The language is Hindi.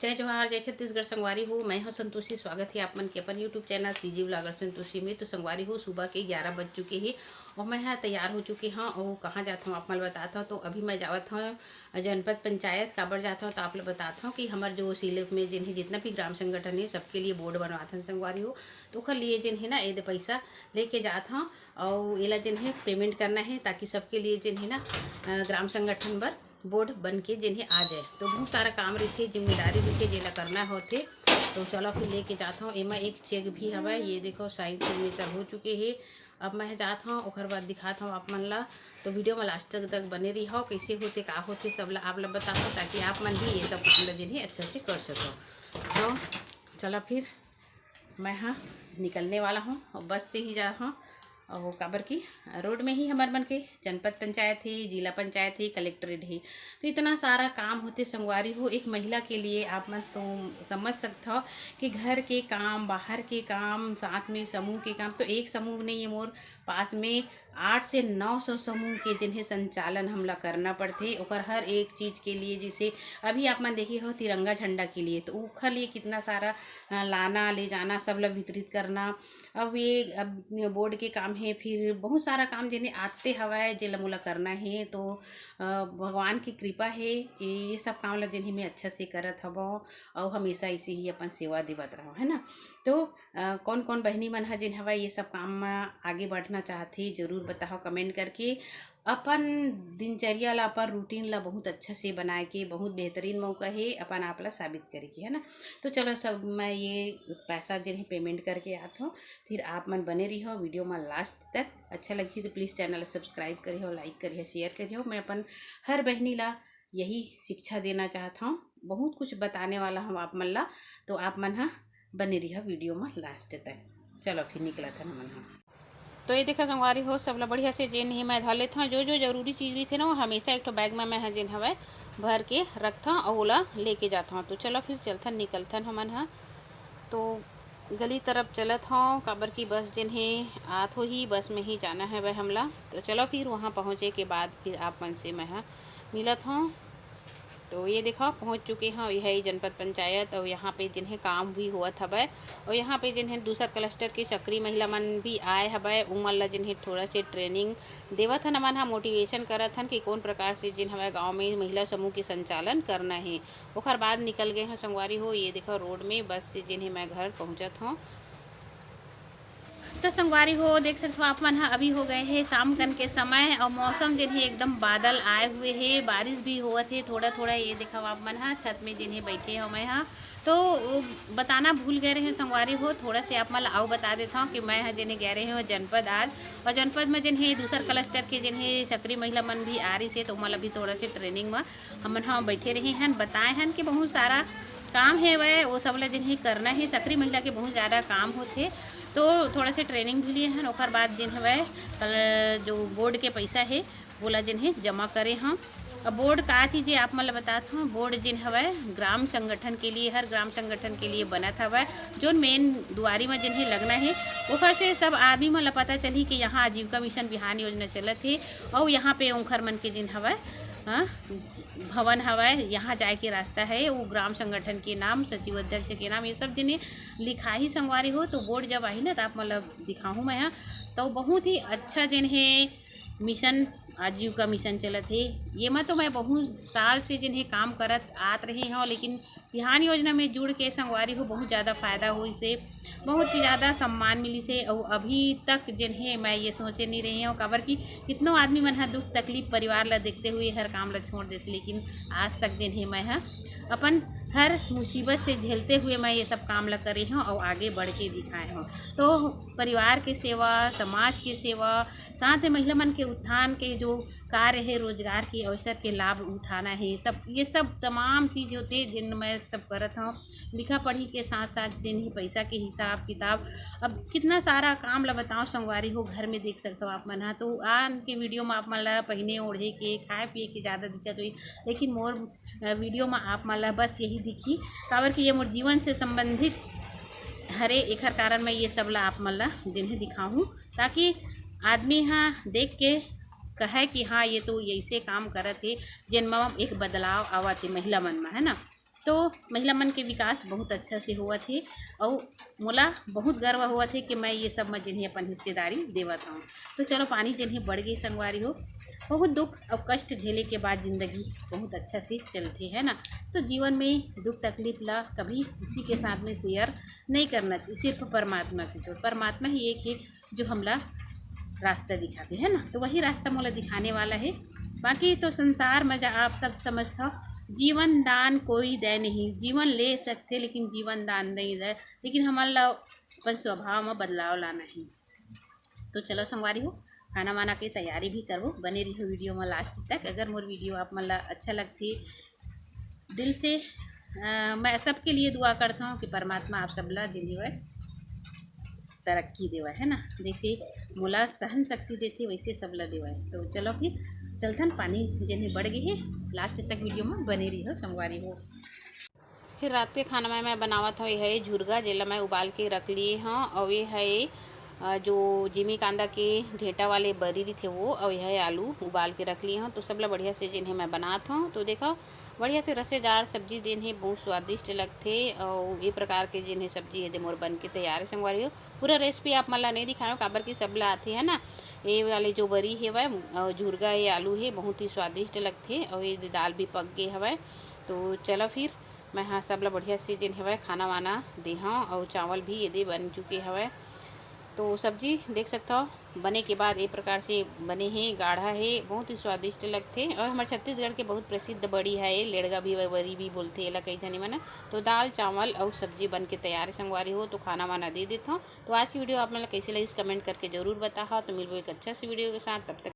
जय जोहार, जय छत्तीसगढ़। संगवारी हो, मैं हूं संतोषी। स्वागत है आप मन के अपन YouTube channel CG blogger Santoshi में। तो संगवारी हो, सुबह के 11 बज चुके हैं और मैं यहाँ तैयार हो चुकी हूँ। और कहाँ जाता हूँ आप मन बताता हूँ। तो अभी मैं जावत हूँ जनपद पंचायत काबर जाता हूँ। तो आप लोग बताता हूँ कि हमारे जो सिलेब में जिन जितना भी ग्राम संगठन है सबके लिए बोर्ड बनवाते हैं संगवारी हो। तो ओखर लिए जिन है ना ये पैसा लेके जाता हूँ और एला जिन है पेमेंट करना है, ताकि सबके लिए जिन है ना ग्राम संगठन बर बोर्ड बन के जिन्हें आ जाए। तो बहुत सारा काम रही, जिम्मेदारी रही, जेला करना होते। तो चलो फिर लेके जाता हूँ। एमा एक चेक भी हवा, ये देखो साइन सिग्नेचर हो चुके हैं। अब मैं जाता हूँ ओकर बाद दिखाता हूँ आप मन ला। तो वीडियो में लास्ट तक बने रही हो, कैसे होते का होते सब ला आप लोग बताओ, ताकि आप मन भी ये सब काम ला जिन्हें अच्छे से कर सको। तो चलो फिर मैं हाँ निकलने वाला हूँ और बस से ही जा रहा हूँ। और वो काबर की रोड में ही हमारे मन के जनपद पंचायत है, जिला पंचायत है, कलेक्ट्रेट है। तो इतना सारा काम होते संगवारी हो एक महिला के लिए। आप मन तो समझ सकते हो कि घर के काम, बाहर के काम, साथ में समूह के काम। तो एक समूह नहीं है, मोर पास में 800 से 900 समूह के जिन्हें संचालन हमला करना पड़ते और हर एक चीज़ के लिए। जैसे अभी आप मन देखिए हो तिरंगा झंडा के लिए, तो ओखर लिए कितना सारा लाना ले जाना, सब लोग वितरित करना। अब ये अब बोर्ड के काम है, फिर बहुत सारा काम जिन्हें आते हवाए जेला मोला करना है। तो भगवान की कृपा है कि ये सब काम ला जिन्हें मैं अच्छा से करत हवो और हमेशा इसे ही अपन सेवा देवत रहो, है ना। तो कौन कौन बहनी मन है जिन हवा ये सब काम में आगे बढ़ना चाहती, जरूर बताओ कमेंट करके। अपन दिनचर्या ला, अपन रूटीन ला बहुत अच्छा से बनाए के बहुत बेहतरीन मौका है अपन आप ला साबित करे के, है ना। तो चलो सब मैं ये पैसा जिन्हें पेमेंट करके आता हूँ, फिर आप मन बने रही हो वीडियो में लास्ट तक। अच्छा लगी तो प्लीज़ चैनल सब्सक्राइब करिए, लाइक करिए, शेयर करिए। मैं अपन हर बहनी ला यही शिक्षा देना चाहता हूँ, बहुत कुछ बताने वाला हूँ आप मन ला। तो आप मन हाँ बने रही वीडियो में लास्ट तक। चलो फिर निकला था मन हाँ। तो ये देखा संगवारी हो सब ला बढ़िया से जेन ही मैं धर लेता हूँ। जो जो जरूरी चीज़ रही थे ना वो हमेशा एक तो बैग में मैं जिन हवा भर के रखता हूँ और ओला लेके जाता हूँ। तो चलो फिर चलता निकलता हमन हाँ। तो गली तरफ चलत हूँ, काबर की बस जिन्हें आत हो ही बस में ही जाना है वह हमला। तो चलो फिर वहाँ पहुँचे के बाद फिर आप मन से मैं हाँ मिलत हूँ। तो ये देखो पहुँच चुके हैं, यह है जनपद पंचायत। और यहाँ पे जिन्हें काम भी हुआ था वह, और यहाँ पे जिन्हें दूसरा क्लस्टर की सक्रिय महिला मन भी आए हवे, उमन ला जिन्हें थोड़ा से ट्रेनिंग देवत हन, मन हाँ मोटिवेशन करत हन कि कौन प्रकार से जिन हमारे गाँव में महिला समूह के संचालन करना है। ओखर बाद निकल गए हैं संगवारी हो। ये देखो रोड में बस से जिन्हें मैं घर पहुँचत हूँ। तो संगवारी हो देख सकते हो आप मन हाँ अभी हो गए हैं शाम कन के समय और मौसम जिन्हें एकदम बादल आए हुए हैं, बारिश भी हुआ थे थोड़ा थोड़ा। ये देखा आप मन हाँ छत में जिन्हें बैठे हो मैं हाँ। तो बताना भूल गए रहे हैं संगवारी हो, थोड़ा से आप मन आओ बता देता हूँ कि मैं हाँ जिन्हें गए रहे हो जनपद आज। और जनपद में जिन्हें दूसर क्लस्टर के जिन्हें सक्रिय महिला मन भी आ रही से, तो मतलब अभी थोड़ा से ट्रेनिंग में हम हाँ बैठे रहे हैं। बताए हैं कि बहुत सारा काम है वह वो सब ला जिन्हें करना है। सक्रिय महिला के बहुत ज़्यादा काम होते, तो थोड़ा से ट्रेनिंग भी लिए हैं। और बाद जिन है कल जो बोर्ड के पैसा है बोला जिन्हें जमा करें हम। अब बोर्ड का चीज़ें आप मतलब बताता हूँ। बोर्ड जिन हवा ग्राम संगठन के लिए, हर ग्राम संगठन के लिए बना था वह, जो मेन दुआरी में जिन्हें लगना है ओखर से सब आदमी मन पता चली कि यहाँ आजीविका मिशन बिहान योजना चलत है। और यहाँ पे ओखर मन के जिन हवा भवन हवाए, यहाँ जाए के रास्ता है वो ग्राम संगठन के नाम, सचिव अध्यक्ष के नाम, ये सब जिन्हें लिखा ही संगवारी हो। तो बोर्ड जब आई ना तो आप मतलब दिखाऊँ मैं यहाँ। तो बहुत ही अच्छा जिन्हें मिशन आजीविका मिशन चलत है। ये में तो मैं बहुत साल से जिन्हें काम करत आत रही हूँ, लेकिन बिहान योजना में जुड़ के संगवारी हो बहुत ज़्यादा फ़ायदा हुई से, बहुत ही ज़्यादा सम्मान मिली से। और अभी तक जिन्हें मैं ये सोचे नहीं रही हूँ काबर की कितनों आदमी मन हा दुख तकलीफ परिवार ला देखते हुए हर काम ला छोड़ देते, लेकिन आज तक जिन्हें मैं हाँ अपन हर मुसीबत से झेलते हुए मैं ये सब काम ला करी हूँ और आगे बढ़ के दिखाए हूँ। तो परिवार के सेवा, समाज की सेवा, साथ में महिला मन के उत्थान के जो कार्य है, रोजगार के अवसर के लाभ उठाना है, सब ये सब तमाम चीज़ होते जिन मैं सब करत हूँ। लिखा पढ़ी के साथ साथ जिन ही पैसा के हिसाब किताब, अब कितना सारा काम ला बताओ संगवारी हो घर में देख सकते हो आप मन हाँ। तो आन के वीडियो में आप मन ला पहने ओढ़े के खाए पिए के ज़्यादा दिक्कत हुई, लेकिन मोर वीडियो में आप मन ला बस यही दिखी काबर कि ये मोर जीवन से संबंधित हरे एक कारण मैं ये सब ला आप मन ला जिन्हें दिखाऊँ, ताकि आदमी हाँ देख के कहे कि हाँ ये तो ऐसे काम करत है जिन में एक बदलाव आवत है महिला मन में, है ना। तो महिला मन के विकास बहुत अच्छा से हुआ थे और मोला बहुत गर्व हुआ थे कि मैं ये सब में जिन्हें अपन हिस्सेदारी देवत हूँ। तो चलो पानी जिन्हें बढ़ गई संगवारी हो, बहुत दुख और कष्ट झेले के बाद ज़िंदगी बहुत अच्छा से चलती है ना। तो जीवन में दुख तकलीफ ला कभी किसी के साथ में शेयर नहीं करना चाहिए, सिर्फ परमात्मा की छोड़। परमात्मा ही एक है जो हमला रास्ता दिखाते हैं ना, तो वही रास्ता मोला दिखाने वाला है। बाकी तो संसार में आप सब समझता जीवन दान कोई दे नहीं, जीवन ले सकते लेकिन जीवन दान नहीं दे, लेकिन हमारा अपन स्वभाव में बदलाव लाना है। तो चलो संगवारी हो, खाना वाना की तैयारी भी करो, बने रही हो वीडियो में लास्ट तक। अगर मोर वीडियो आप मन अच्छा लगती दिल से मैं सबके लिए दुआ करता हूँ कि परमात्मा आप सबला जिंदगी तरक्की देवा है ना, जैसे मोला सहन शक्ति देती वैसे सबला देवा है। तो चलो फिर चलथन, पानी जिन्हें बढ़ गई है, लास्ट तक वीडियो में बने रही हो संगवारी हो। फिर रात के खाना में मैं बनावत हूँ ये है झुरगा, जेला मैं उबाल के रख ली हाँ। और ये है जो जिमी कांदा के ढेटा वाले बरी थे वो, और यह है आलू उबाल के रख लिए हूँ। तो सबला बढ़िया से जिन्हें मैं बनात हूँ। तो देखो बढ़िया से रसेदार सब्जी जिन्हें बहुत स्वादिष्ट लगते और ये प्रकार के जिन्हें सब्जी यदि मोर बन के तैयार है संगवारी हो। पूरा रेसिपी आप मला नहीं दिखाएं काबर की सबला आती है ना। ये वाले जो बरी है वह झुरगा ये आलू है बहुत ही स्वादिष्ट लगते और ये दाल भी पक गए हवा। तो चलो फिर मैं हाँ सबला बढ़िया से जिन हवा खाना वाना दे हाँ, और चावल भी यदि बन चुके हवा। तो सब्जी देख सकता हो बने के बाद एक प्रकार से बने हैं, गाढ़ा है, बहुत ही स्वादिष्ट लगते। और हमारे छत्तीसगढ़ के बहुत प्रसिद्ध बड़ी है ये, लेड़गा भी बड़ी भी बोलते हैं कई जानी मना। तो दाल चावल और सब्जी बन के तैयार है संगवारी हो। तो खाना वाना दे देता हूँ। तो आज की वीडियो आप मतलब कैसे लगी कमेंट करके जरूर बता। तो मिलो एक अच्छा सी वीडियो के साथ, तब तक